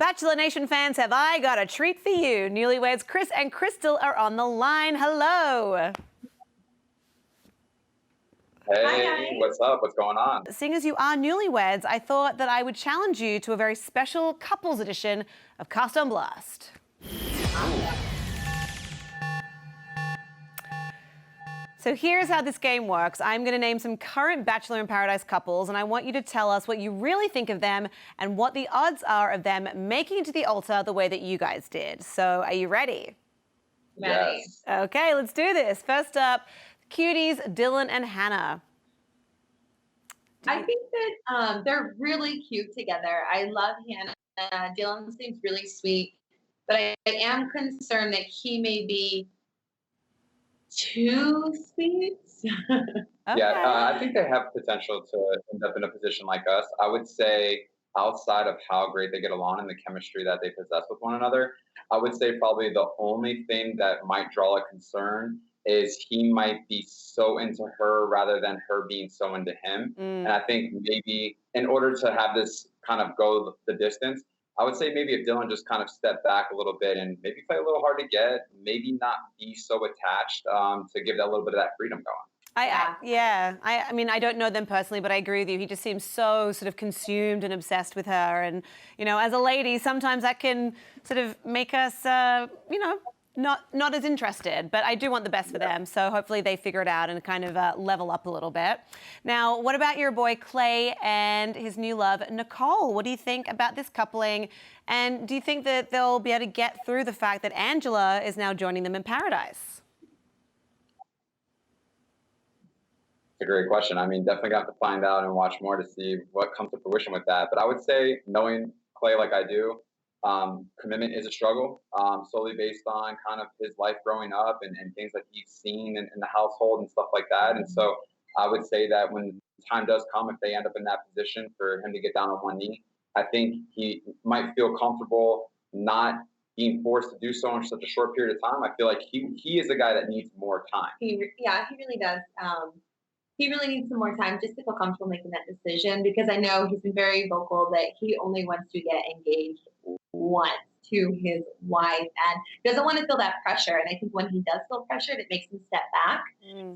Bachelor Nation fans, have I got a treat for you. Newlyweds Chris and Krystal are on the line. Hello. Hey, what's up? What's going on? Seeing as you are newlyweds, I thought that I would challenge you to a very special couples edition of Cast on Blast. So here's how this game works. I'm going to name some current Bachelor in Paradise couples, and I want you to tell us what you really think of them and what the odds are of them making it to the altar the way that you guys did. So are you ready? Ready. Yes. Okay, let's do this. First up, cuties, Dylan and Hannah. I think that they're really cute together. I love Hannah. Dylan seems really sweet, but I am concerned that he may be too sweet. Okay. Yeah, I think they have potential to end up in a position like us. I would say outside of how great they get along and the chemistry that they possess with one another, I would say probably the only thing that might draw a concern is he might be so into her rather than her being so into him. And I think maybe in order to have this kind of go the distance, I would say maybe if Dylan just kind of stepped back a little bit and maybe play a little hard to get, maybe not be so attached to give that little bit of that freedom going. I mean, I don't know them personally, but I agree with you. He just seems so sort of consumed and obsessed with her. And, you know, as a lady, sometimes that can sort of make us, you know, not as interested, but I do want the best for them. So hopefully they figure it out and kind of level up a little bit. Now, what about your boy Clay and his new love, Nicole? What do you think about this coupling? And do you think that they'll be able to get through the fact that Angela is now joining them in paradise? It's a great question. I mean, definitely got to find out and watch more to see what comes to fruition with that. But I would say, knowing Clay like I do, commitment is a struggle, solely based on kind of his life growing up and things that he's seen in the household and stuff like that. And so I would say that when the time does come, if they end up in that position for him to get down on one knee, I think he might feel comfortable not being forced to do so in such a short period of time. I feel like he is a guy that needs more time. He really does. He really needs some more time just to feel comfortable making that decision, because I know he's been very vocal that he only wants to get engaged once to his wife and doesn't want to feel that pressure. And I think when he does feel pressured, it makes him step back.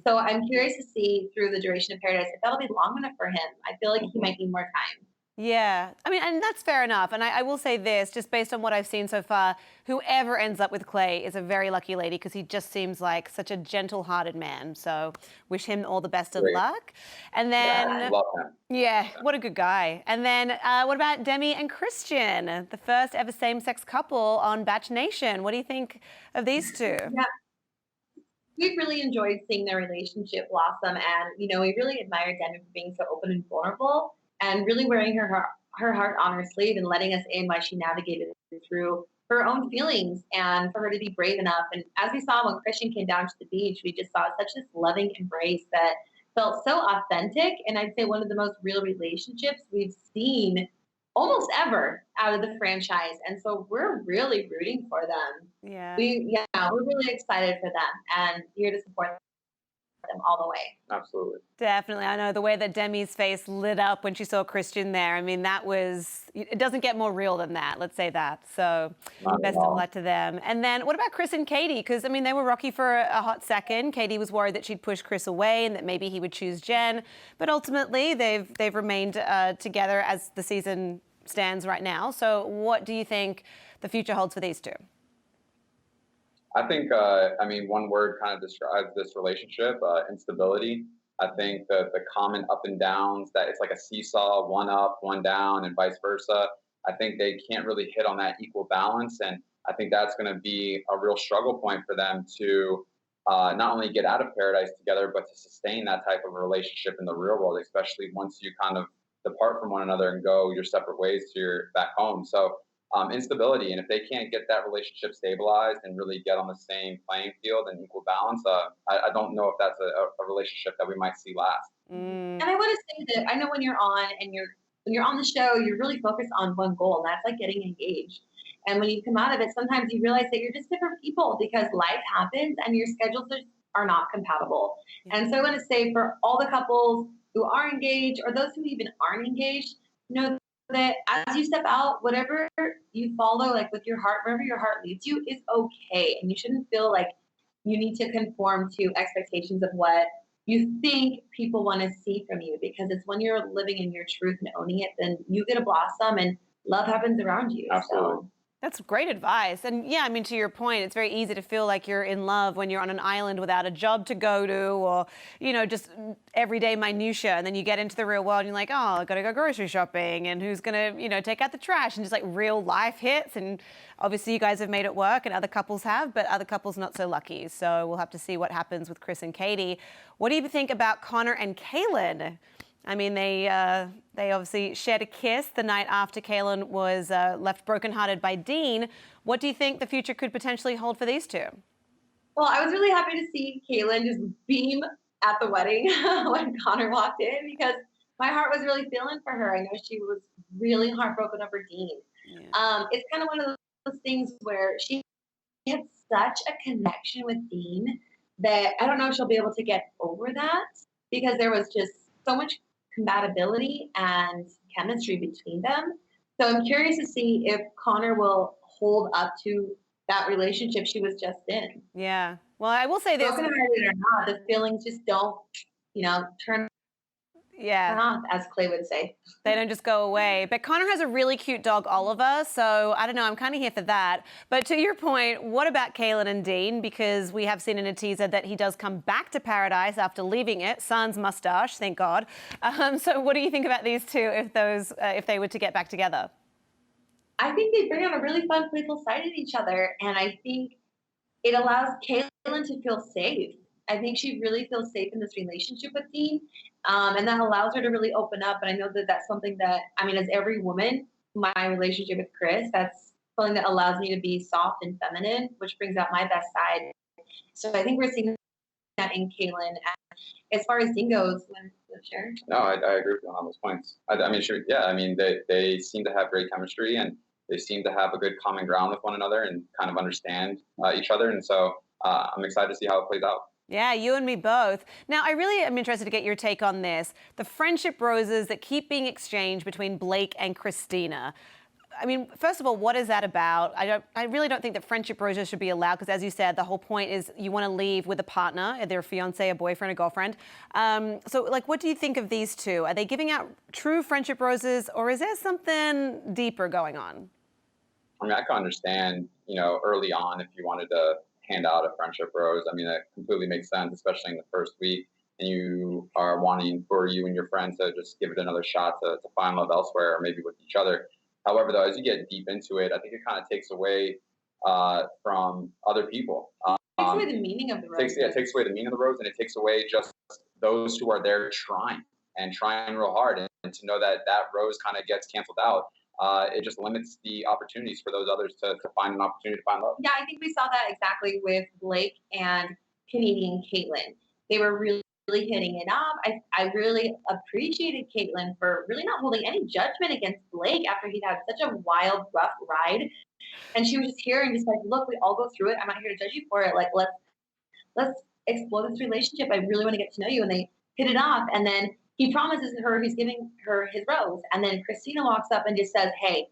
So I'm curious to see through the duration of Paradise if that'll be long enough for him. I feel like he might need more time. Yeah, I mean, and that's fair enough. And I will say this, just based on what I've seen so far, whoever ends up with Clay is a very lucky lady because he just seems like such a gentle-hearted man. So wish him all the best of luck. And then, I love him. Yeah, what a good guy. And then what about Demi and Christian, the first ever same-sex couple on Batch Nation? What do you think of these two? Yeah. We've really enjoyed seeing their relationship blossom. And, you know, we really admire Demi for being so open and vulnerable, and really wearing her heart on her sleeve and letting us in while she navigated through her own feelings, and for her to be brave enough. And as we saw when Christian came down to the beach, we just saw such this loving embrace that felt so authentic. And I'd say one of the most real relationships we've seen almost ever out of the franchise. And so we're really rooting for them. Yeah. We're really excited for them and here to support them all the way. Absolutely. Definitely. I know the way that Demi's face lit up when she saw Christian there. I mean, it doesn't get more real than that. Let's say that. So best of luck to them. And then what about Chris and Katie? Because, I mean, they were rocky for a hot second. Katie was worried that she'd push Chris away and that maybe he would choose Jen. But ultimately, they've remained together as the season stands right now. So what do you think the future holds for these two? I think, one word kind of describes this relationship, instability. I think the common up and downs, that it's like a seesaw, one up, one down, and vice versa. I think they can't really hit on that equal balance. And I think that's going to be a real struggle point for them to not only get out of paradise together, but to sustain that type of a relationship in the real world, especially once you kind of depart from one another and go your separate ways to your back home. So instability, and if they can't get that relationship stabilized and really get on the same playing field and equal balance, I don't know if that's a relationship that we might see last. And I want to say that I know when you're on the show, you're really focused on one goal, and that's like getting engaged. And when you come out of it, sometimes you realize that you're just different people because life happens and your schedules are not compatible. And so I want to say for all the couples who are engaged or those who even aren't engaged, know that as you step out, whatever you follow like with your heart, wherever your heart leads you is okay. And you shouldn't feel like you need to conform to expectations of what you think people want to see from you, because it's when you're living in your truth and owning it, then you get to blossom and love happens around you. Absolutely. So That's great advice. And yeah, I mean, to your point, it's very easy to feel like you're in love when you're on an island without a job to go to, or, you know, just everyday minutia. And then you get into the real world and you're like, oh, I got to go grocery shopping, and who's going to, you know, take out the trash, and just like real life hits. And obviously you guys have made it work, and other couples have, but other couples not so lucky. So we'll have to see what happens with Chris and Katie. What do you think about Connor and Kailyn? I mean, they obviously shared a kiss the night after Kailyn was left brokenhearted by Dean. What do you think the future could potentially hold for these two? well, I was really happy to see Kailyn just beam at the wedding when Connor walked in, because my heart was really feeling for her. I know she was really heartbroken over Dean. Yeah. It's kind of one of those things where she had such a connection with Dean that I don't know if she'll be able to get over that, because there was just so much compatibility and chemistry between them. So I'm curious to see if Connor will hold up to that relationship she was just in. Yeah. Well, I will say this. Broken hearted or not, the feelings just don't, turn Yeah. off, as Clay would say. They don't just go away. But Connor has a really cute dog, Oliver. So I don't know. I'm kind of here for that. But to your point, what about Kailyn and Dean? Because we have seen in a teaser that he does come back to paradise after leaving it. Sans mustache, thank God. So what do you think about these two if they were to get back together? I think they bring out a really fun, playful side of each other. And I think it allows Kailyn to feel safe. I think she really feels safe in this relationship with Dean. And that allows her to really open up. And I know that that's something that, I mean, as every woman, my relationship with Chris, that's something that allows me to be soft and feminine, which brings out my best side. So I think we're seeing that in Kailyn. And as far as Dean goes, sure. No, I agree with you on those points. I mean, sure, yeah. I mean, they seem to have great chemistry, and they seem to have a good common ground with one another and kind of understand each other. And so I'm excited to see how it plays out. Yeah, you and me both. Now, I really am interested to get your take on this. The friendship roses that keep being exchanged between Blake and Christina. I mean, first of all, what is that about? I really don't think that friendship roses should be allowed, because, as you said, the whole point is you want to leave with a partner, their fiance, a boyfriend, a girlfriend. So, like, what do you think of these two? Are they giving out true friendship roses, or is there something deeper going on? I mean, I can understand, early on if you wanted to hand out a friendship rose. I mean, that completely makes sense, especially in the first week, and you are wanting for you and your friends to just give it another shot to find love elsewhere, or maybe with each other. However, though, as you get deep into it, I think it kind of takes away from other people. It takes away the meaning of the rose. It takes away the meaning of the rose, and it takes away just those who are there trying real hard, and to know that that rose kind of gets canceled out. It just limits the opportunities for those others to find an opportunity to find love. Yeah, I think we saw that exactly with Blake and Canadian Kailyn. They were really hitting it up. I really appreciated Kailyn for really not holding any judgment against Blake after he'd had such a wild, rough ride. And she was just here and just like, look, we all go through it. I'm not here to judge you for it. Like, let's explore this relationship. I really want to get to know you. And they hit it off. And then he promises her he's giving her his rose. And then Christina walks up and just says, hey,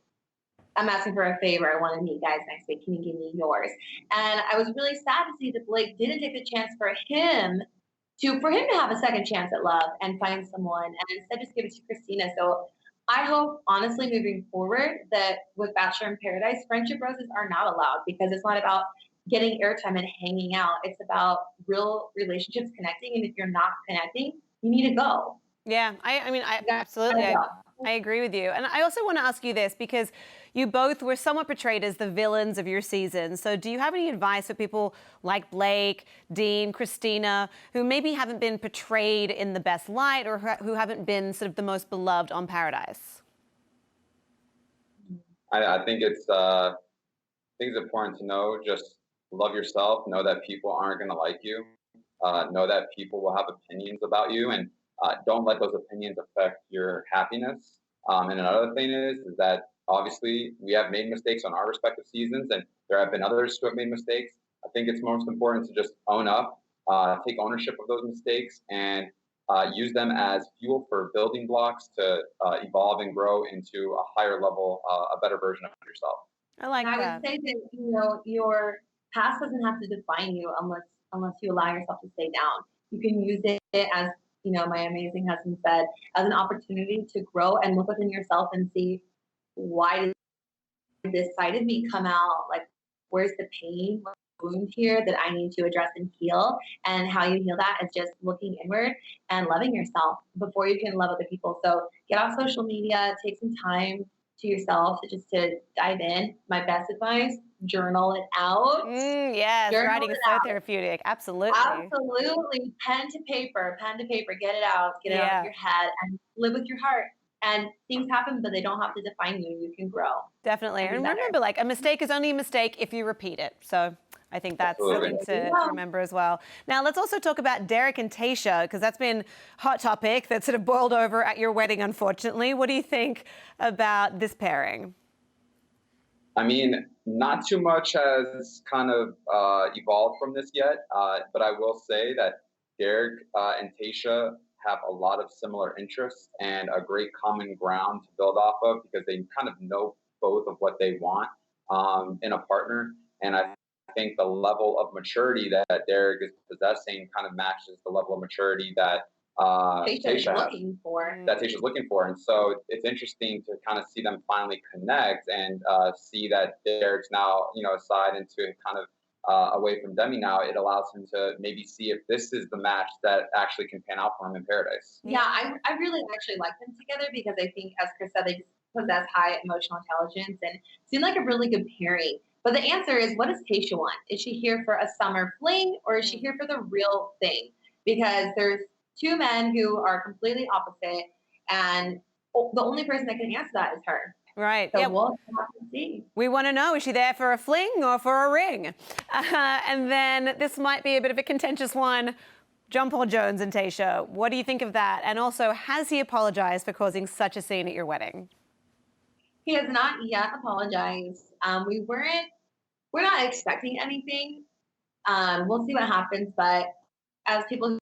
I'm asking for a favor. I want to meet guys next week. Can you give me yours? And I was really sad to see that Blake didn't take the chance for him to have a second chance at love and find someone, and instead just give it to Christina. So I hope, honestly, moving forward, that with Bachelor in Paradise, friendship roses are not allowed, because it's not about getting airtime and hanging out. It's about real relationships connecting. And if you're not connecting, you need to go. Yeah, I mean, absolutely. I agree with you. And I also want to ask you this, because you both were somewhat portrayed as the villains of your season. So do you have any advice for people like Blake, Dean, Christina, who maybe haven't been portrayed in the best light, or who haven't been sort of the most beloved on Paradise? I think it's important to know, just love yourself, know that people aren't going to like you, know that people will have opinions about you, and don't let those opinions affect your happiness. And another thing is that obviously we have made mistakes on our respective seasons, and there have been others who have made mistakes. I think it's most important to just own up, take ownership of those mistakes, and use them as fuel for building blocks to evolve and grow into a higher level, a better version of yourself. I like And I that. would say that, your past doesn't have to define you unless you allow yourself to stay down. You can use it as, my amazing husband said, as an opportunity to grow and look within yourself and see, why did this side of me come out? Like, where's the pain, what's the wound here that I need to address and heal? And how you heal that is just looking inward and loving yourself before you can love other people. So get off social media, take some time to yourself to dive in. My best advice: journal it out. Yes, Journal writing is it so out. therapeutic. Absolutely. Absolutely. Pen to paper, get it out of Yeah, your head and live with your heart. And things happen, but they don't have to define you. You can grow definitely. and be And better. remember, like, a mistake is only a mistake if you repeat it. So I think that's Absolutely. something to remember as well. Now, let's also talk about Derek and Tayshia, because that's been a hot topic that sort of boiled over at your wedding, unfortunately. What do you think about this pairing? I mean, not too much has kind of evolved from this yet, but I will say that Derek and Tayshia have a lot of similar interests and a great common ground to build off of because they kind of know both of what they want in a partner. And I think the level of maturity that Derek is possessing kind of matches the level of maturity that Tayshia is Tayshia has looking for. that Tayshia's looking for. And so it's interesting to kind of see them finally connect and see that Derek's now, aside into kind of away from Demi now. It allows him to maybe see if this is the match that actually can pan out for him in paradise. Yeah, I really actually like them together because I think, as Chris said, they just possess high emotional intelligence and seem like a really good pairing. But the answer is, what does Tayshia want? Is she here for a summer fling or is she here for the real thing? Because there's two men who are completely opposite, and the only person that can answer that is her. Right. So Yeah. we'll have to see. We want to know, is she there for a fling or for a ring? And then this might be a bit of a contentious one. John Paul Jones and Tayshia, what do you think of that? And also, has he apologized for causing such a scene at your wedding? He has not yet apologized. We're not expecting anything. We'll see what happens, but as people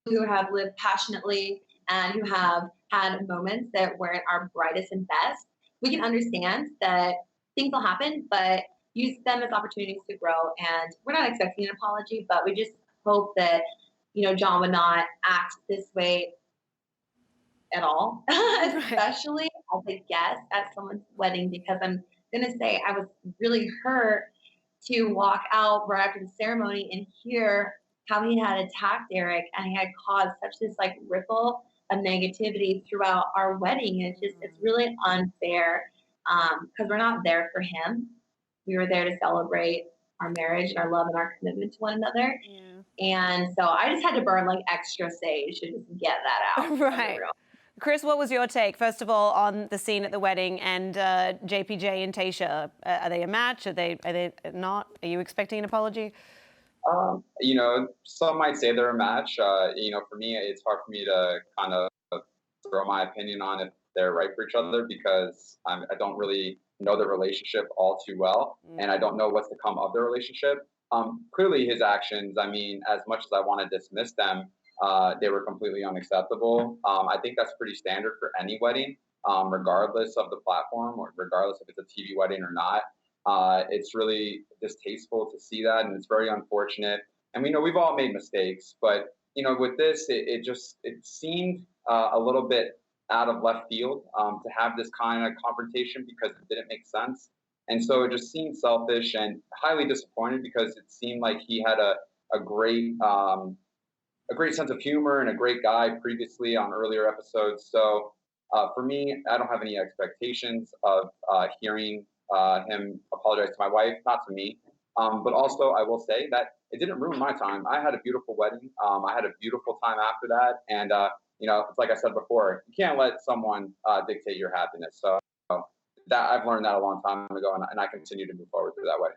who have lived passionately and who have had moments that weren't our brightest and best, we can understand that things will happen, but use them as opportunities to grow. And we're not expecting an apology, but we just hope that, John would not act this way at all, especially as a guest at someone's wedding, because I'm going to say I was really hurt to walk out right after the ceremony and hear how he had attacked Eric and he had caused such this ripple of negativity throughout our wedding. And it's really unfair because we're not there for him. We were there to celebrate our marriage and our love and our commitment to one another. Yeah. And so I just had to burn extra sage to just get that out. Right. Chris, what was your take, first of all, on the scene at the wedding and JPJ and Tayshia? Are they a match? Are they not? Are you expecting an apology? Some might say they're a match. For me, it's hard for me to kind of throw my opinion on if they're right for each other because I don't really know the relationship all too well, and I don't know what's to come of the relationship. Clearly, his actions, as much as I want to dismiss them, they were completely unacceptable. I think that's pretty standard for any wedding, regardless of the platform or regardless if it's a TV wedding or not. It's really distasteful to see that, and it's very unfortunate. And we know we've all made mistakes, but with this, it seemed a little bit out of left field to have this kind of confrontation because it didn't make sense. And so it just seemed selfish and highly disappointed because it seemed like he had a great sense of humor and a great guy previously on earlier episodes. So for me, I don't have any expectations of hearing him apologize to my wife, not to me. But also, I will say that it didn't ruin my time. I had a beautiful wedding. I had a beautiful time after that. And, it's like I said before, you can't let someone dictate your happiness. So that I've learned that a long time ago, and I continue to move forward through that way.